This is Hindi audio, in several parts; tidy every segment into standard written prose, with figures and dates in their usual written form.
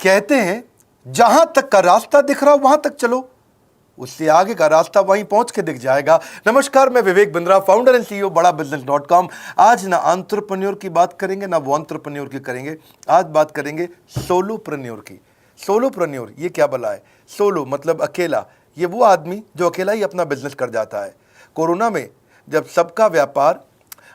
कहते हैं जहां तक का रास्ता दिख रहा वहां तक चलो, उससे आगे का रास्ता वहीं पहुंच के दिख जाएगा। नमस्कार, मैं Vivek Bindra, founder and CEO बड़ाबिजनेस.com। आज ना एंटरप्रेन्योर की बात करेंगे ना वो एंटरप्रेन्योर की करेंगे, आज बात करेंगे सोलोप्रेन्योर की। सोलोप्रेन्योर ये क्या भला है? सोलो मतलब अकेला, ये वो आदमी जो अकेला ही अपना बिजनेस कर जाता है। कोरोना में जब सबका व्यापार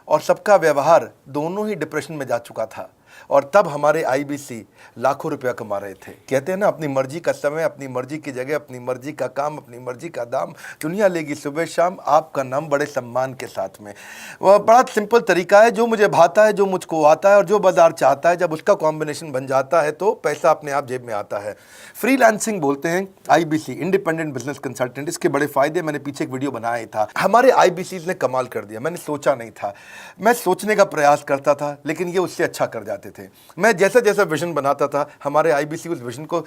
और सबका व्यवहार दोनों ही डिप्रेशन में जा चुका था, और तब हमारे आईबीसी लाखों रुपया कमा रहे थे। कहते हैं ना, अपनी मर्जी का समय, अपनी मर्जी की जगह, अपनी मर्जी का काम, अपनी मर्जी का दाम, दुनिया लेगी सुबह शाम आपका नाम बड़े सम्मान के साथ में। वह बड़ा सिंपल तरीका है, जो मुझे भाता है, जो मुझको आता है और जो बाजार चाहता है, जब उसका कॉम्बिनेशन बन जाता है तो पैसा अपने आप जेब में आता है। फ्रीलांसिंग बोलते हैं आईबीसी, इंडिपेंडेंट बिजनेस कंसल्टेंट। इसके बड़े फायदे मैंने पीछे एक वीडियो बनाया था। हमारे आईबीसी ने कमाल कर दिया, मैंने सोचा नहीं था। मैं सोचने का प्रयास करता था लेकिन ये उससे अच्छा कर जाते थे। मैं जैसा जैसा विजन बनाता था, हमारे आईबीसी उस विजन को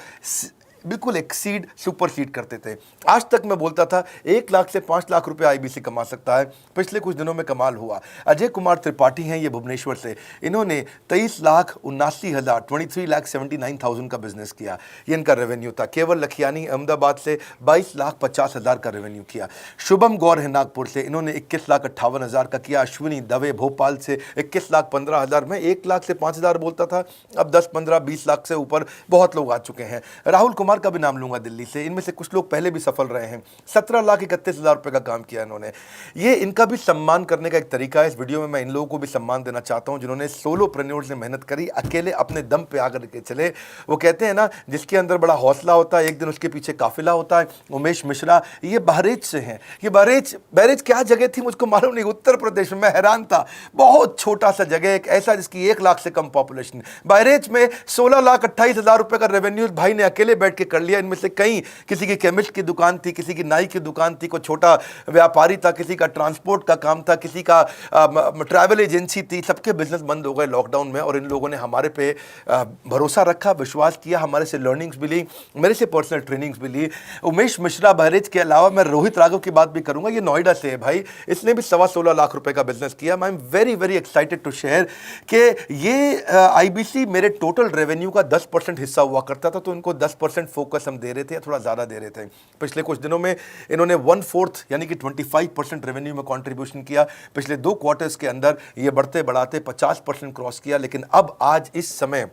बिल्कुल एक्सीड, सुपरसीड करते थे। आज तक मैं बोलता था 1 लाख से 5 लाख रुपए आईबीसी कमा सकता है। पिछले कुछ दिनों में कमाल हुआ। अजय कुमार त्रिपाठी हैं ये भुवनेश्वर से, इन्होंने 23,79,000 23,79,000 का बिजनेस किया। ये इनका रेवेन्यू था। केवल लखियानी अहमदाबाद से 22,50,000 का रेवेन्यू किया। शुभम गौर है नागपुर से, इन्होंने 21,58,000 का किया। अश्विनी दवे भोपाल से 21,15,000 में 1 लाख से 5,000 बोलता था, अब 10, 15, 20 लाख से ऊपर बहुत लोग आ चुके हैं। राहुल कुमार का भी नाम लूंगा दिल्ली से, इनमें से कुछ लोग पहले भी सफल रहे हैं। 17,31,000 रुपए का काम किया इन्होंने। ये इनका भी सम्मान करने का एक तरीका है। इस वीडियो में मैं इन लोगों को भी सम्मान देना चाहता हूं जिन्होंने सोलोप्रेन्योर से मेहनत करी, अकेले अपने दम पे आकर के चले। वो कहते हैं ना, जिसके अंदर बड़ा हौसला होता है एक दिन उसके पीछे काफिला होता है। उमेश मिश्रा ये बहरेच से हैं। ये बहरेच क्या जगह थी मुझको मालूम नहीं, उत्तर प्रदेश में। मैं हैरान था, बहुत छोटा सा जगह, एक ऐसा जिसकी 1 लाख से कम पॉपुलेशन। बहरेच में 16,28,000 रुपए का रेवेन्यू भाई ने अकेले बैठ के कर लिया। इनमें से कई, किसी की केमिस्ट की दुकान थी, किसी की नाई की दुकान थी, कोई छोटा व्यापारी था, किसी का ट्रांसपोर्ट का काम था, किसी का ट्रैवल एजेंसी थी। सबके बिजनेस बंद हो गए लॉकडाउन में, और इन लोगों ने हमारे पे भरोसा रखा, विश्वास किया, हमारे से लर्निंग्स भी ली, मेरे से पर्सनल ट्रेनिंग्स भी ली। उमेश मिश्रा बहरेज के अलावा मैं रोहित राघव की बात भी करूंगा, ये नोएडा से है भाई, इसने भी 16.25 लाख रुपए का बिजनेस किया। I am very very excited to share कि ये आईबीसी मेरे टोटल रेवेन्यू का 10% हिस्सा हुआ करता था, तो इनको 10% फोकस हम दे रहे थे, या थोड़ा ज़्यादा दे रहे थे। पिछले कुछ दिनों में इन्होंने 1/4 यानी कि 25% रेवेन्यू में कंट्रीब्यूशन किया। पिछले 2 क्वार्टर्स के अंदर ये बढ़ते बढ़ाते 50% क्रॉस किया। लेकिन अब आज इस समय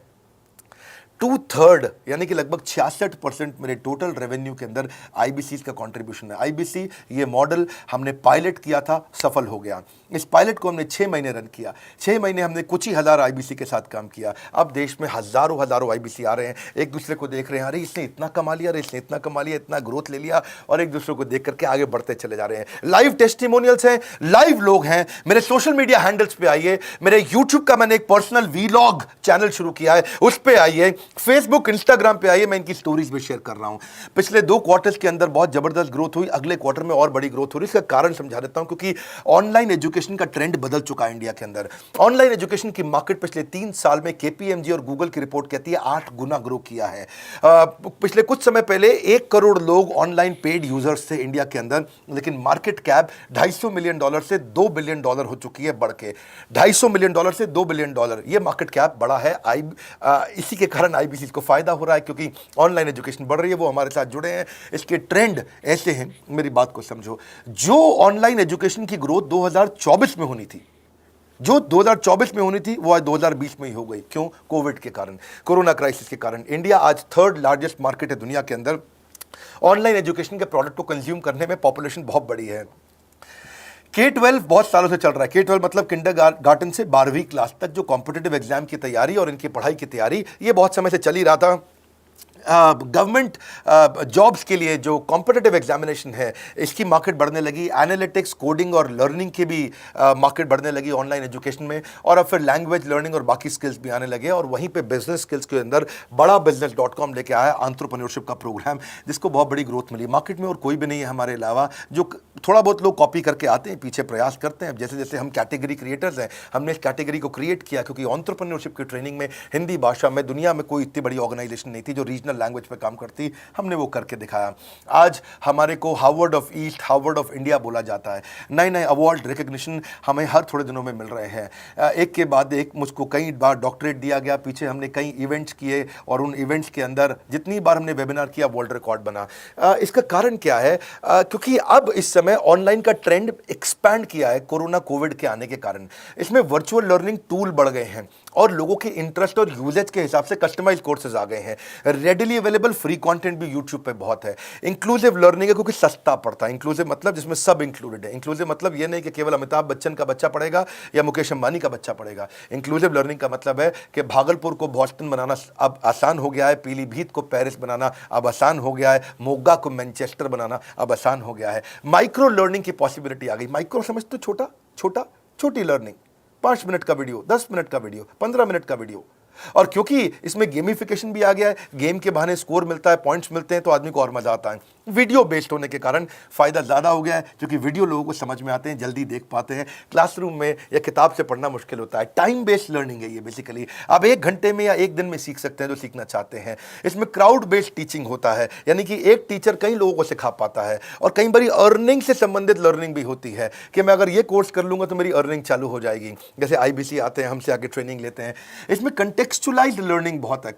2/3 यानी कि लगभग 66% मेरे टोटल रेवेन्यू के अंदर आईबीसी का कंट्रीब्यूशन है। आईबीसी ये मॉडल हमने पायलट किया था, सफल हो गया। इस पायलट को हमने 6 महीने रन किया। 6 महीने हमने कुछ ही हज़ार आईबीसी के साथ काम किया। अब देश में हज़ारों आईबीसी आ रहे हैं, एक दूसरे को देख रहे हैं, अरे इसने इतना कमा लिया, अरे इसने इतना कमा लिया, इतना ग्रोथ ले लिया, और एक दूसरे को देख करके आगे बढ़ते चले जा रहे हैं। लाइव टेस्टिमोनियल्स हैं, लाइव लोग हैं। मेरे सोशल मीडिया हैंडल्स पे आइए, मेरे यूट्यूब का मैंने एक पर्सनल वीलॉग चैनल शुरू किया है, उस पर आइए, फेसबुक इंस्टाग्राम पे आइए, मैं इनकी स्टोरीज में शेयर कर रहा हूं। पिछले 2 क्वार्टर्स के अंदर बहुत जबरदस्त ग्रोथ हुई, अगले क्वार्टर में और बड़ी ग्रोथ हो रही है। इसका कारण समझा देता हूं, क्योंकि ऑनलाइन एजुकेशन का ट्रेंड बदल चुका है इंडिया के अंदर। ऑनलाइन एजुकेशन की मार्केट पिछले 3 साल में केपीएमजी और गूगल की रिपोर्ट कहती है 8 गुना ग्रो किया है। पिछले कुछ समय पहले 1 करोड़ लोग ऑनलाइन पेड यूजर्स थे इंडिया के अंदर, लेकिन मार्केट कैप $250 मिलियन से $2 बिलियन हो चुकी है बढ़ के। $250 मिलियन से $2 बिलियन, ये मार्केट कैप बड़ा है। इसी के कारण आईबीसी को फायदा हो रहा है, क्योंकि ऑनलाइन एजुकेशन बढ़ रही है, वो हमारे साथ जुड़े हैं। इसके ट्रेंड ऐसे हैं, मेरी बात को समझो। जो ऑनलाइन एजुकेशन की ग्रोथ 2024 में होनी थी, जो 2024 में होनी थी, वो आज 2020 में ही हो गई। क्यों? कोविड के कारण, कोरोना क्राइसिस के कारण। इंडिया आज 3rd लार्जेस्ट मार्केट है दुनिया के अंदर। ऑनलाइन एजुकेशन के प्रोडक्ट को कंज्यूम करने में पॉपुलेशन बहुत बड़ी है। K-12 बहुत सालों से चल रहा है। K-12 मतलब किंडरगार्टन से 12वीं क्लास तक जो कॉम्पिटिटिव एग्जाम की तैयारी और इनकी पढ़ाई की तैयारी, ये बहुत समय से चल ही रहा था। गवर्नमेंट जॉब्स के लिए जो कॉम्पिटिटिव एग्जामिनेशन है, इसकी मार्केट बढ़ने लगी। एनालिटिक्स, कोडिंग और लर्निंग की भी मार्केट बढ़ने लगी ऑनलाइन एजुकेशन में। और अब फिर लैंग्वेज लर्निंग और बाकी स्किल्स भी आने लगे। और वहीं पे बिजनेस स्किल्स के अंदर बड़ाबिजनेस.com लेके आया एंटरप्रेन्योरशिप का प्रोग्राम, जिसको बहुत बड़ी ग्रोथ मिली मार्केट में। और कोई भी नहीं है हमारे अलावा, जो थोड़ा बहुत लोग कॉपी करके आते हैं, पीछे प्रयास करते हैं। जैसे जैसे हम कैटेगरी क्रिएटर्स हैं, हमने इस कैटेगरी को क्रिएट किया, क्योंकि एंटरप्रेन्योरशिप की ट्रेनिंग में हिंदी भाषा में दुनिया में कोई इतनी बड़ी ऑर्गेनाइजेशन नहीं थी जो रीजनल इंटरनेशनल लैंग्वेज पे काम करती, हमने वो करके दिखाया। आज हमारे को Harvard of east, Harvard of India बोला जाता है। नए नए अवार्ड रिकग्निशन हमें हर थोड़े दिनों में मिल रहे हैं। एक के बाद एक मुझको कई बार डॉक्टरेट दिया गया। पीछे हमने कई इवेंट्स किए और उन इवेंट्स के अंदर जितनी बार हमने वेबिनार किया वर्ल्ड रिकॉर्ड बना। इसका कारण क्या है? क्योंकि अब इस समय ऑनलाइन का ट्रेंड एक्सपैंड किया है कोरोना कोविड के आने के कारण। इसमें वर्चुअल लर्निंग टूल बढ़ गए हैं और लोगों के इंटरेस्ट और यूजेज के हिसाब से कस्टमाइज कोर्सेज आ गए हैं। रेडिली अवेलेबल फ्री कंटेंट भी यूट्यूब पे बहुत है। इंक्लूसिव लर्निंग है क्योंकि सस्ता पड़ता है। इंक्लूसिव मतलब जिसमें सब इंक्लूडेड है। इंक्लूसिव मतलब ये नहीं कि केवल अमिताभ बच्चन का बच्चा पढ़ेगा या मुकेश अंबानी का बच्चा पढ़ेगा। इंक्लूसिव लर्निंग का मतलब है कि भागलपुर को बॉस्टन बनाना अब आसान हो गया है, पीलीभीत को पेरिस बनाना अब आसान हो गया है, मोगा को मैनचेस्टर बनाना अब आसान हो गया है। माइक्रो लर्निंग की पॉसिबिलिटी आ गई। माइक्रो समझ तो छोटी लर्निंग, 5 मिनट का वीडियो, 10 मिनट का वीडियो, 15 मिनट का वीडियो। और क्योंकि इसमें गेमिफिकेशन भी आ गया है, गेम के बहाने स्कोर मिलता है, पॉइंट्स मिलते हैं, तो आदमी को और मजा आता है। वीडियो बेस्ड होने के कारण फायदा ज्यादा हो गया है क्योंकि वीडियो लोगों को समझ में आते हैं, जल्दी देख पाते हैं। क्लासरूम में या किताब से पढ़ना मुश्किल होता है। टाइम बेस्ड लर्निंग है ये बेसिकली। आप 1 घंटे में या 1 दिन में सीख सकते हैं जो सीखना चाहते हैं। इसमें क्राउड बेस्ड टीचिंग होता है, यानी कि एक टीचर कई लोगों को सिखा पाता है। और कई बार अर्निंग से संबंधित लर्निंग भी होती है कि मैं अगर ये कोर्स कर लूंगा तो मेरी अर्निंग चालू हो जाएगी। जैसे IBC आते हैं, हमसे आगे ट्रेनिंग लेते हैं। इसमें कंटेक्चुअलाइज्ड लर्निंग बहुत है।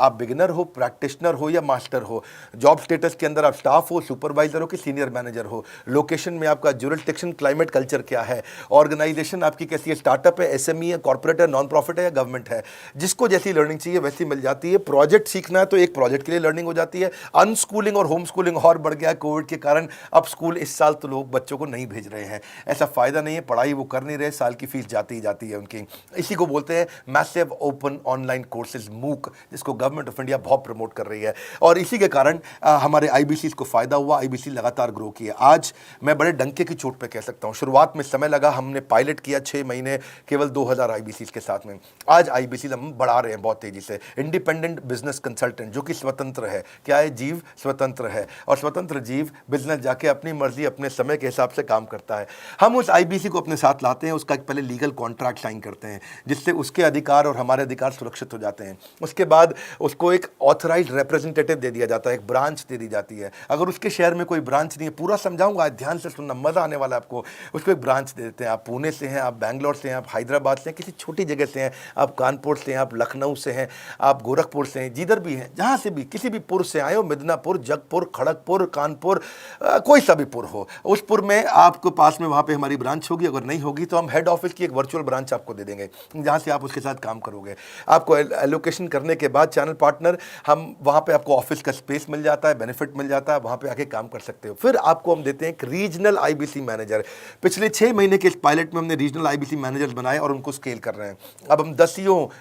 आप बिगिनर हो, प्रैक्टिशनर हो या मास्टर हो, जॉब स्टेटस के अंदर आप स्टाफ हो, सुपरवाइजर हो कि सीनियर मैनेजर हो, लोकेशन में आपका ज्यूरिसडिक्शन, क्लाइमेट, कल्चर क्या है, ऑर्गेनाइजेशन आपकी कैसी है, स्टार्टअप है, SME है, कॉर्पोरेट है, नॉन प्रॉफिट है या गवर्नमेंट है, जिसको जैसी लर्निंग चाहिए वैसी मिल जाती है। प्रोजेक्ट सीखना है तो एक प्रोजेक्ट के लिए लर्निंग हो जाती है। अनस्कूलिंग और होम स्कूलिंग और बढ़ गया है कोविड के कारण। अब स्कूल इस साल तो लोग बच्चों को नहीं भेज रहे हैं, ऐसा फायदा नहीं है, पढ़ाई वो कर नहीं रहे, साल की फीस जाती ही जाती है उनकी। इसी को बोलते हैं massive open online courses, MOOC, जिसको गवर्नमेंट ऑफ इंडिया बहुत प्रमोट कर रही है। और इसी के कारण हमारे IBC को फायदा हुआ। IBC लगातार ग्रो किया। आज मैं बड़े डंके की चोट पे कह सकता हूं, शुरुआत में समय लगा, हमने पायलट किया 6 महीने केवल 2000 IBC के साथ में। आज IBC हम बढ़ा रहे हैं बहुत तेजी से। इंडिपेंडेंट बिजनेस कंसल्टेंट जो कि स्वतंत्र है। क्या है? जीव स्वतंत्र है और स्वतंत्र जीव बिजनेस जाके अपनी मर्जी अपने समय के हिसाब से काम करता है। हम उस IBC को अपने साथ लाते हैं, उसका एक पहले लीगल कॉन्ट्रैक्ट साइन करते हैं जिससे उसके अधिकार और हमारे अधिकार सुरक्षित हो जाते हैं। उसके बाद उसको एक ऑथराइज्ड रिप्रेजेंटेटिव दे दिया जाता है, एक ब्रांच दे दी जाती है। अगर उसके शहर में कोई ब्रांच नहीं है, पूरा समझाऊंगा, ध्यान से सुनना, मजा आने वाला है आपको। उसको एक ब्रांच दे देते हैं। आप पुणे से हैं, आप बैंगलोर से हैं, आप हैदराबाद से हैं, किसी छोटी जगह से हैं, आप कानपुर से हैं, आप लखनऊ से हैं, आप गोरखपुर से हैं, जिधर भी हैं, जहाँ से भी, किसी भी पुर से आए हो, मिदनापुर, जगपुर, खड़गपुर, कानपुर, कोई सा भी पुर हो, उस पुर में आपको पास में वहाँ पे हमारी ब्रांच होगी। अगर नहीं होगी तो हम हेड ऑफिस की एक वर्चुअल ब्रांच आपको दे देंगे जहाँ से आप उसके साथ काम करोगे। आपको एलोकेशन करने के बाद चैनल पार्टनर, हम वहाँ पे आपको ऑफिस का स्पेस मिल जाता है, बेनिफिट मिल जाता है, वहाँ पे आके काम कर सकते हो। फिर आपको हम देते हैं एक रीजनल IBC मैनेजर। पिछले 6 महीने के इस पायलट में हमने रीजनल IBC मैनेजर बनाए और उनको स्केल कर रहे हैं। अब हम 10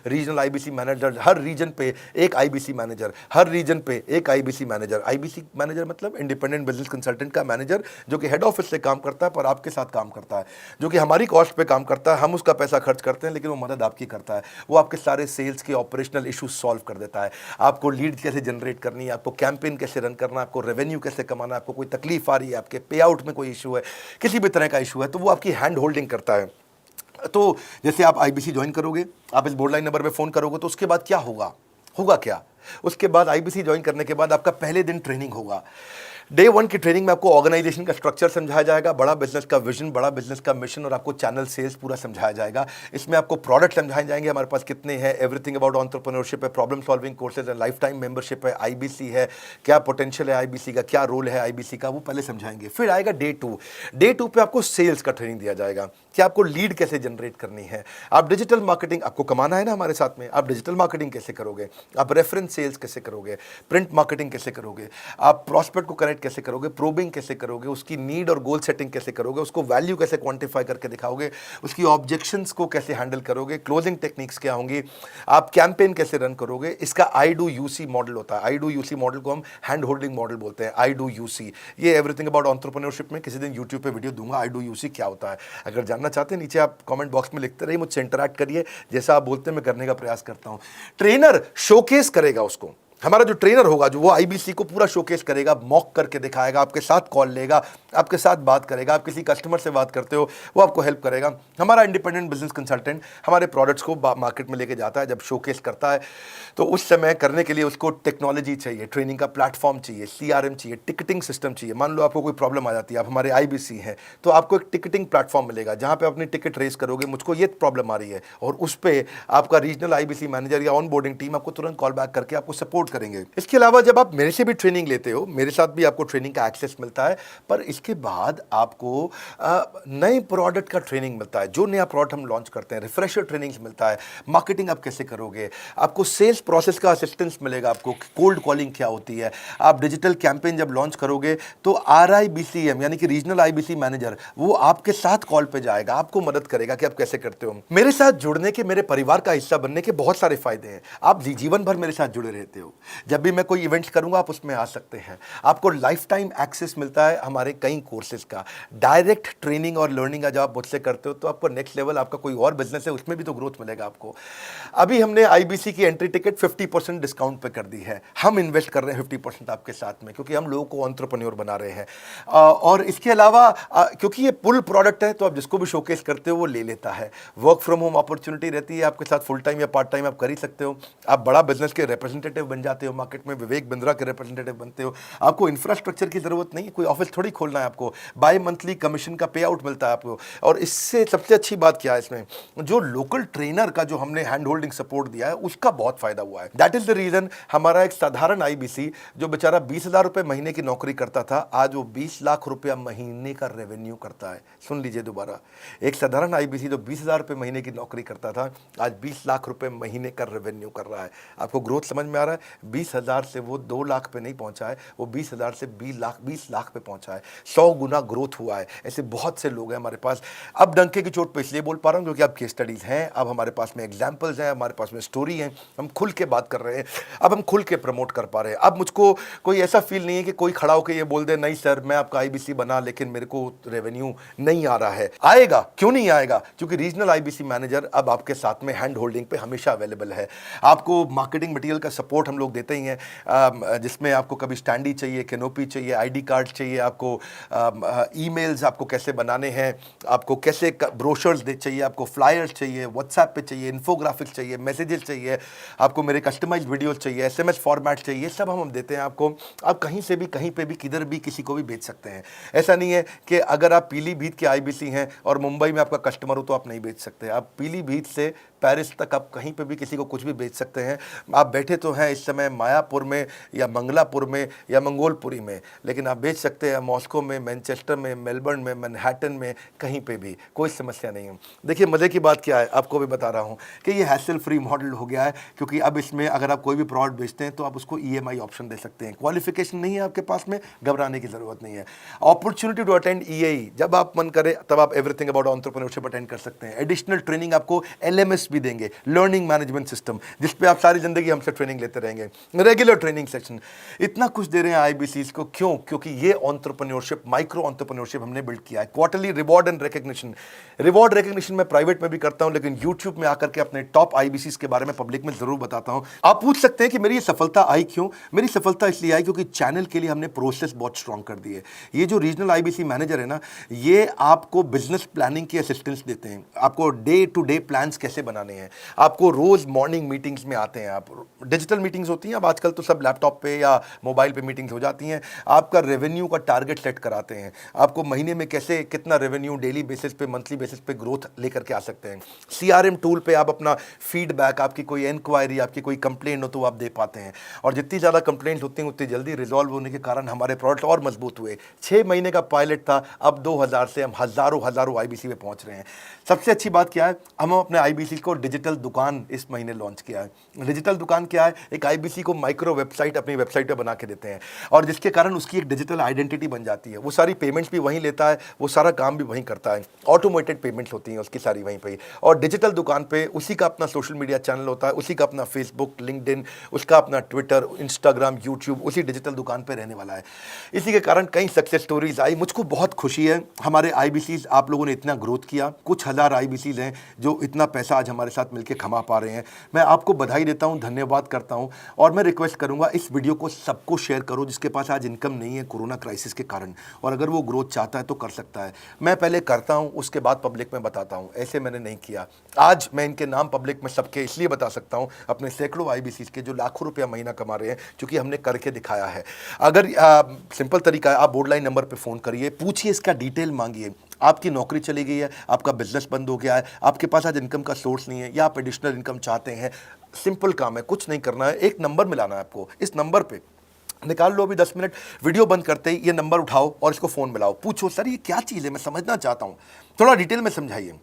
रीजनल IBC मैनेजर, हर रीजन पे एक IBC मैनेजर, हर रीजन पे एक IBC मैनेजर। IBC मैनेजर मतलब इंडिपेंडेंट बिजनेस कंसल्टेंट का मैनेजर, जो कि हेड ऑफिस से काम करता है पर आपके साथ काम करता है, जो कि हमारी कॉस्ट पे काम करता है। हम उसका पैसा खर्च करते हैं लेकिन वो मदद आपकी करता है। वो आपके सारे सेल्स के ऑपरेशनल इशूज सॉल्व कर देता है। आपको लीड कैसे जनरेट करनी है, आपको कैंपेन कैसे रन करना है, आपको रेवेन्यू कैसे कमाना है, आपको कोई तकलीफ आ रही है, आपके पे आउट में कोई इशू है, किसी भी तरह का इशू है, तो वो आपकी हैंड होल्डिंग करता है। तो जैसे आप IBC ज्वाइन करोगे, आप इस बोर्ड लाइन नंबर पे फोन करोगे, तो उसके बाद क्या होगा क्या? उसके बाद IBC ज्वाइन करने के बाद आपका पहले दिन ट्रेनिंग होगा। डे 1 की ट्रेनिंग में आपको ऑर्गेनाइजेशन का स्ट्रक्चर समझाया जाएगा, बड़ा बिजनेस का विजन, बड़ा बिजनेस का मिशन और आपको चैनल सेल्स पूरा समझाया जाएगा। इसमें आपको प्रोडक्ट समझाए जाएंगे, हमारे पास कितने हैं, एवरीथिंग अबाउट एंटरप्रेन्योरशिप है, प्रॉब्लम सॉल्विंग कोर्सेज है, लाइफ टाइम मेंबरशिप है, IBC है, क्या पोटेंशियल है IBC का, क्या रोल है IBC का, वो पहले समझाएंगे। फिर आएगा डे 2। डे 2 पे आपको सेल्स का ट्रेनिंग दिया जाएगा कि आपको लीड कैसे जनरेट करनी है, आप डिजिटल मार्केटिंग, आपको कमाना है ना हमारे साथ में, आप डिजिटल मार्केटिंग कैसे करोगे, आप रेफरेंस सेल्स कैसे करोगे, प्रिंट मार्केटिंग कैसे करोगे, आप प्रॉस्पेक्ट को कनेक्ट कैसे करोगे, प्रोबिंग कैसे करोगे, उसकी नीड और गोल सेटिंग कैसे करोगे, उसको वैल्यू कैसे क्वांटिफाई करके दिखाओगे, उसकी ऑब्जेक्शंस को कैसे हैंडल करोगे, क्लोजिंग टेक्निक्स क्या होंगी, आप कैंपेन कैसे रन करोगे। इसका I-Do-U-C मॉडल होता है। I-Do-U-C मॉडल को हम हैंड होल्डिंग मॉडल बोलते हैं। I-Do-U-C, ये एवरीथिंग अबाउट एंटरप्रेन्योरशिप में किसी दिन यूट्यूब पे वीडियो दूंगा, I-Do-U-C क्या होता है। अगर जानना चाहते हैं नीचे आप कमेंट बॉक्स में लिखते रहिए, मुझसे इंटरैक्ट करिए, जैसा आप बोलते हैं मैं करने का प्रयास करता हूं। ट्रेनर शोकेस करेगा उसको, हमारा जो ट्रेनर होगा, जो वो आईबीसी को पूरा शोकेस करेगा, मॉक करके दिखाएगा, आपके साथ कॉल लेगा, आपके साथ बात करेगा, आप किसी कस्टमर से बात करते हो वो आपको हेल्प करेगा। हमारा इंडिपेंडेंट बिजनेस कंसल्टेंट हमारे प्रोडक्ट्स को मार्केट में लेके जाता है, जब शोकेस करता है तो उस समय करने के लिए उसको टेक्नोलॉजी चाहिए, ट्रेनिंग का प्लेटफॉर्म चाहिए, सीआरएम चाहिए, टिकटिंग सिस्टम चाहिए। मान लो आपको कोई प्रॉब्लम आ जाती है, आप हमारे आईबीसी हैं, तो आपको एक टिकटिंग प्लेटफॉर्म मिलेगा जहां पे अपनी टिकट रेस करोगे, मुझको ये प्रॉब्लम आ रही है, और उस पर आपका रीजनल आईबीसी मैनेजर या ऑन बोर्डिंग टीम आपको तुरंत कॉल बैक करके आपको सपोर्ट करेंगे। इसके अलावा जब आप मेरे से भी ट्रेनिंग लेते हो, मेरे साथ भी आपको ट्रेनिंग का एक्सेस मिलता है, पर इसके बाद आपको नए प्रोडक्ट का ट्रेनिंग मिलता है। जो नया प्रोडक्ट हम लॉन्च करते हैं, रिफ्रेशर ट्रेनिंग्स मिलता है, मार्केटिंग आप कैसे करोगे, आपको सेल्स प्रोसेस का असिस्टेंस मिलेगा, आपको कोल्ड कॉलिंग क्या होती है, आप डिजिटल कैंपेन जब लॉन्च करोगे तो RIBCM यानी कि रीजनल आईबीसी मैनेजर वो आपके साथ कॉल पे जाएगा, आपको मदद करेगा कि आप कैसे करते हो। मेरे साथ जुड़ने के, मेरे परिवार का हिस्सा बनने के बहुत सारे फायदे हैं। आप जीवन भर मेरे साथ जुड़े रहते हो, जब भी मैं कोई इवेंट्स करूंगा आप उसमें आ सकते हैं। आपको लाइफ टाइम एक्सेस मिलता है हमारे कई कोर्सेज का, डायरेक्ट ट्रेनिंग और लर्निंग जब आप मुझसे करते हो तो आपको नेक्स्ट लेवल, आपका कोई और बिजनेस है उसमें भी तो ग्रोथ मिलेगा आपको। अभी हमने आईबीसी की एंट्री टिकट 50% डिस्काउंट पे कर दी है। हम इन्वेस्ट कर रहे हैं 50% आपके साथ में, क्योंकि हम लोगों को एंटरप्रेन्योर बना रहे हैं। और इसके अलावा क्योंकि ये पुल प्रोडक्ट है तो आप जिसको भी शोकेस करते हो वो ले लेता है। वर्क फ्रॉम होम अपॉर्चुनिटी रहती है आपके साथ, फुल टाइम या पार्ट टाइम आप कर ही सकते हो। आप बड़ा बिजनेस के रिप्रेजेंटेटिव बन जाते हो, मार्केट में विवेक बिंद्रा के रिप्रेजेंटेटिव बनते हो। आपको इंफ्रास्ट्रक्चर की जरूरत नहीं, कोई ऑफिस थोड़ी खोलना है आपको, बाय मंथली कमीशन का पे आउट मिलता है आपको। और इससे सबसे अच्छी बात क्या है, इसमें जो लोकल ट्रेनर का जो हमने हैंड होल्डिंग सपोर्ट दिया है उसका बहुत फायदा हुआ है। दैट इज द रीजन हमारा एक साधारण आईबीसी जो बेचारा 20,000 रुपए महीने की नौकरी करता था, आज वो 20 लाख रुपया महीने का रेवेन्यू करता है। सुन लीजिए दोबारा, एक साधारण आईबीसी जो 20,000 रुपए महीने की नौकरी करता था, आज 20 लाख रुपए महीने का रेवेन्यू कर रहा है। आपको ग्रोथ समझ में आ रहा है? 20,000 से वो 2 लाख पे नहीं पहुंचा है, वो 20,000 से 20 लाख पे पहुंचा है। 100 गुना ग्रोथ हुआ है। ऐसे बहुत से लोग हैं हमारे पास। अब डंके की चोट पे इसलिए बोल पा रहा हूं क्योंकि अब केस स्टडीज हैं, अब हमारे पास में एग्जांपल्स हैं, हमारे पास में स्टोरी है, हम खुल के बात कर रहे हैं, अब हम खुल के प्रमोट कर पा रहे हैं। अब मुझको कोई ऐसा फील नहीं है कि कोई खड़ा होकर ये बोल दे नहीं सर मैं आपका आईबीसी बना लेकिन मेरे को रेवेन्यू नहीं आ रहा है। आएगा, क्यों नहीं आएगा? क्योंकि रीजनल आईबीसी मैनेजर अब आपके साथ में हैंड होल्डिंग पे हमेशा अवेलेबल है। आपको मार्केटिंग मटेरियल का सपोर्ट हम लोग देते ही हैं, जिसमें आपको कभी स्टैंडी चाहिए, कैनोपी चाहिए, आईडी कार्ड चाहिए, आपको ईमेल्स आपको कैसे बनाने हैं, आपको कैसे ब्रोशर्स चाहिए, आपको फ्लायर्स चाहिए, व्हाट्सएप पे चाहिए, इन्फोग्राफिक्स चाहिए, मैसेजेस चाहिए, आपको मेरे कस्टमाइज्ड वीडियोस चाहिए, एसएमएस फॉर्मेट चाहिए, सब हम देते हैं आपको। आप कहीं से भी, कहीं पे भी, किधर भी किसी को भी बेच सकते हैं। ऐसा नहीं है कि अगर आप पीलीभीत के आईबीसी हैं और मुंबई में आपका कस्टमर हो तो आप नहीं बेच सकते। आप पीलीभीत से पेरिस तक आप कहीं पे भी किसी को कुछ भी बेच सकते हैं। आप बैठे तो हैं इस समय मायापुर में या मंगलापुर में या मंगोलपुरी में, लेकिन आप बेच सकते हैं मॉस्को में, मैनचेस्टर में, मेलबर्न में, मैनहट्टन में, कहीं पे भी, कोई समस्या नहीं है। देखिए मज़े की बात क्या है, आपको भी बता रहा हूँ कि ये हैसल फ्री मॉडल हो गया है, क्योंकि अब इसमें अगर आप कोई भी प्रोडक्ट बेचते हैं तो आप उसको EMI ऑप्शन दे सकते हैं। क्वालिफिकेशन नहीं है आपके पास में, घबराने की ज़रूरत नहीं है। अपॉर्चुनिटी टू अटेंड EAE, जब आप मन करे तब आप एवरीथिंग अबाउट एंटरप्रेन्योरशिप अटेंड कर सकते हैं। एडिशनल ट्रेनिंग आपको LMS भी देंगे, लर्निंग मैनेजमेंट सिस्टम, जिस पे आप सारी जिंदगी हमसे ट्रेनिंग लेते रहेंगे। रेगुलर ट्रेनिंग सेक्शन, इतना कुछ दे रहे हैं आईबीसीज को। क्यों? क्योंकि ये एंटरप्रेन्योरशिप, माइक्रो एंटरप्रेन्योरशिप हमने बिल्ड किया है। Quarterly reward and recognition, reward recognition मैं प्राइवेट में भी करता हूं, लेकिन यूट्यूब में आकर के अपने टॉप आईबीसीज के बारे में पब्लिक में जरूर बताता हूं। आप पूछ सकते हैं कि मेरी ये सफलता आई क्यों? मेरी सफलता इसलिए आई क्योंकि चैनल के लिए हमने प्रोसेस बहुत स्ट्रांग कर दी है। ये जो रीजनल आईबीसी मैनेजर है ना, ये आपको बिजनेस प्लानिंग की असिस्टेंस देते हैं, आपको डे टू डे प्लान्स कैसे बनाने हैं, आपको रोज मॉर्निंग मीटिंग्स में आते हैं। आप डिजिटल मीटिंग्स होती हैं, अब आजकल तो सब लैपटॉप पे या मोबाइल पे मीटिंग्स हो जाती हैं। आपका रेवेन्यू का टारगेट सेट कराते हैं, आपको महीने में कैसे कितना रेवेन्यू डेली बेसिस पे, मंथली बेसिस पे ग्रोथ लेकर के आ सकते हैं। CRM टूल पे आप अपना फीडबैक, आपकी कोई इंक्वायरी, आपकी कोई कंप्लेंट हो तो आप दे पाते हैं। और जितनी ज़्यादा कंप्लेंट होती हैं उतनी जल्दी रिजॉल्व होने के कारण हमारे प्रोडक्ट और मजबूत हुए। 6 महीने का पायलट था, अब 2000 से हम हज़ारों आईबीसी पे पहुंच रहे हैं। सबसे अच्छी बात क्या है, हम अपने आईबीसी को डिजिटल दुकान इस महीने लॉन्च किया है। डिजिटल दुकान क्या है? एक आईबीसी को माइक्रो वेबसाइट अपनी वेबसाइट पे बना के देते हैं, और जिसके कारण उसकी एक डिजिटल आइडेंटिटी बन जाती है। वो सारी पेमेंट्स भी वहीं लेता है, वो सारा काम भी वहीं करता है, ऑटोमेटेड पेमेंट्स होती हैं उसकी सारी वहीं पे। और डिजिटल दुकान पे उसी का अपना सोशल मीडिया चैनल होता है, उसी का अपना फेसबुक, लिंक्डइन, उसका अपना ट्विटर, इंस्टाग्राम, यूट्यूब उसी डिजिटल दुकान पे रहने वाला है। इसी के कारण कई सक्सेस स्टोरीज आई। मुझको बहुत खुशी है, हमारे आईबीसीज आप लोगों ने इतना ग्रोथ किया। कुछ हज़ार आईबीसीज हैं जो इतना पैसा आज हमारे साथ मिलकर कमा पा रहे हैं। मैं आपको बधाई देता हूं, धन्यवाद करता हूं और मैं रिक्वेस्ट करूंगा इस वीडियो को सबको शेयर करो जिसके पास आज इनकम नहीं है कोरोना क्राइसिस के कारण, और अगर वो ग्रोथ चाहता है तो कर सकता है। मैं पहले करता हूं, उसके बाद पब्लिक में बताता हूं, ऐसे मैंने नहीं किया। आज मैं इनके नाम पब्लिक में सबके इसलिए बता सकता हूं, अपने सैकड़ों IBCs के जो लाखों रुपया महीना कमा रहे हैं, क्योंकि हमने करके दिखाया है। अगर सिंपल तरीका है, आप बोर्ड लाइन नंबर पे फ़ोन करिए, पूछिए, इसका डिटेल मांगिए। आपकी नौकरी चली गई है, आपका बिजनेस बंद हो गया है, आपके पास आज इनकम का सोर्स नहीं है, या आप एडिशनल इनकम चाहते हैं, सिंपल काम है, कुछ नहीं करना है, एक नंबर मिलाना है आपको। इस नंबर पे निकाल लो अभी 10 मिनट, वीडियो बंद करते ही ये नंबर उठाओ और इसको फ़ोन मिलाओ। पूछो, सर ये क्या चीज़ है, मैं समझना चाहता हूँ, थोड़ा डिटेल में समझाइए।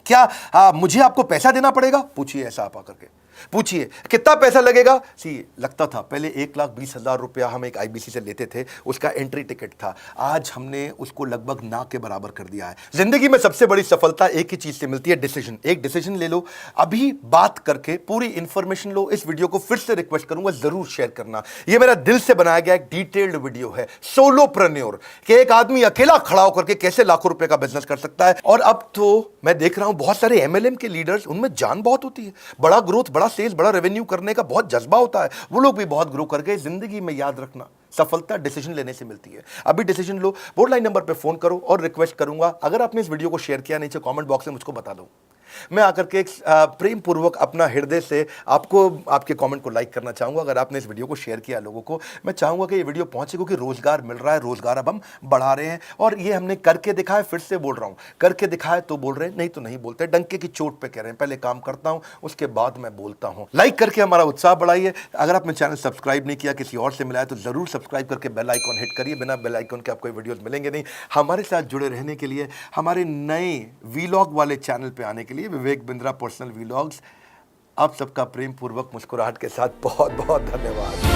क्या मुझे आपको पैसा देना पड़ेगा? पूछिए, ऐसा आप आकर के पूछिए, कितना पैसा लगेगा? सी लगता था पहले 1,20,000 रुपया हम एक IBC से लेते थे, उसका एंट्री टिकट था। आज हमने उसको लगभग ना के बराबर कर दिया है। जिंदगी में सबसे बड़ी सफलता एक ही चीज से मिलती है, डिसीजन। एक डिसीजन ले लो, अभी बात करके पूरी इंफॉर्मेशन लो। इस वीडियो को फिर से रिक्वेस्ट करूंगा, जरूर शेयर करना। यह मेरा दिल से बनाया गया एक डिटेल्ड वीडियो है, सोलोप्रेन्योर, कि एक आदमी अकेला खड़ा होकर के कैसे लाखों रुपए का बिजनेस कर सकता है। और अब तो मैं देख रहा हूं बहुत सारे MLM के लीडर्स, उनमें जान बहुत होती है, बड़ा ग्रोथ, बड़ा सेल्स, बड़ा रेवेन्यू करने का बहुत जज्बा होता है, वो लोग भी बहुत ग्रो कर गए। जिंदगी में याद रखना, सफलता डिसीजन लेने से मिलती है। अभी डिसीजन लो, बोर्ड लाइन नंबर पे फोन करो और रिक्वेस्ट करूंगा, अगर आपने इस वीडियो को शेयर किया, नीचे कमेंट बॉक्स में मुझको बता दो। मैं आकर के प्रेम पूर्वक अपना हृदय से आपको, आपके कमेंट को लाइक करना चाहूंगा। अगर आपने इस वीडियो को शेयर किया लोगों को, मैं चाहूंगा कि ये वीडियो पहुंचे, क्योंकि रोजगार मिल रहा है, रोजगार अब हम बढ़ा रहे हैं, और ये हमने करके दिखाया। फिर से बोल रहा हूं, करके दिखाया तो बोल रहे हैं, नहीं तो नहीं बोलते, डंके की चोट पे कह रहे हैं। पहले काम करता हूं, उसके बाद मैं बोलता हूं। लाइक करके हमारा उत्साह बढ़ाइए। अगर आपने चैनल सब्सक्राइब नहीं किया, किसी और से मिला है, तो जरूर सब्सक्राइब करके बेल आइकॉन हिट करिए। बिना बेल आइकॉन के आपको वीडियोस मिलेंगे नहीं। हमारे साथ जुड़े रहने के लिए, हमारे नए वीलॉग वाले चैनल पे आने के लिए, विवेक बिंद्रा पर्सनल व्लॉग्स, आप सबका प्रेम पूर्वक मुस्कुराहट के साथ बहुत बहुत धन्यवाद।